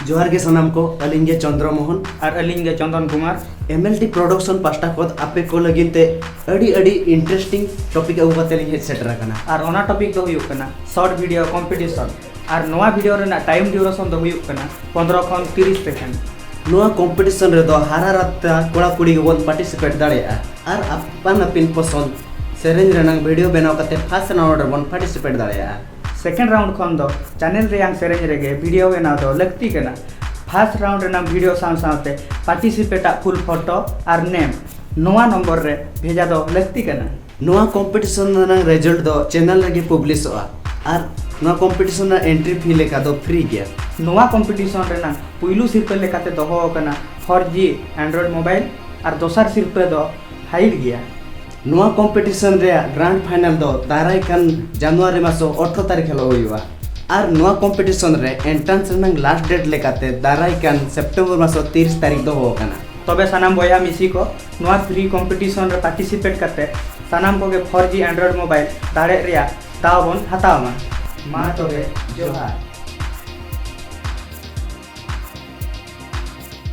जोहार के सनाम को अलिंगे चंद्रमोहन और अलिंगे Chandan Kumar MLT production pasta खोद आपे को लगिनते अड़ी इंटरेस्टिंग टॉपिक अगु कते लिंग हेड सेटर कना और ओना टॉपिक दो हुयुक कना शॉर्ट वीडियो कंपटीशन और नवा वीडियो रेना टाइम ड्यूरेशन दो हुयुक कना 15 खन 30 सेकंड नोआ कंपटीशन रे दो हारा रात कोड़ा कुड़ी गबन पार्टिसिपेट दाड़ेया और अपन अपन पसंद सेरेंज रेनांग वीडियो बनाव कते फर्स्ट राउंड रे बन पार्टिसिपेट दाड़ेया सेकेंड राउंड खन दो चैनल रेयांग सेरेंज रेगे वीडियो बनाव दो लगती कना फर्स्ट राउंड रेना वीडियो साथ पार्टिसिपेट फुल फोटो और नेम नोआ नंबर रे भेजा दो लगती कना नोआ कंपटीशन रेनांग रिजल्ट दो चैनल रेगे पब्लिश और नोआ कंपटीशन एंट्री फी लेका दो फ्री गया नोआ कंपटीशन रेना पुइलू सिरपे लेकाते दोहो कना 4G एंड्रॉइड मोबाइल और दोसर सिरपे दो हाइड गया नोआ कंपटीशन रे ग्रैंड फाइनल दो दाराय कान जनवरी मासो 18 तारीख हेलो होइबा और नोआ कंपटीशन रे एंट्रेंस रेनांग लास्ट डेट लेकाते दाराय कान सितंबर मासो 30 तारीख दो हो कना तबे सानाम बया मिसी को नोआ फ्री कंपटीशन रे पार्टिसिपेट करते सानाम को के 4G एंड्रॉइड मोबाइल दाड़े रिया दावबन हतावमा मा तबे जोहार।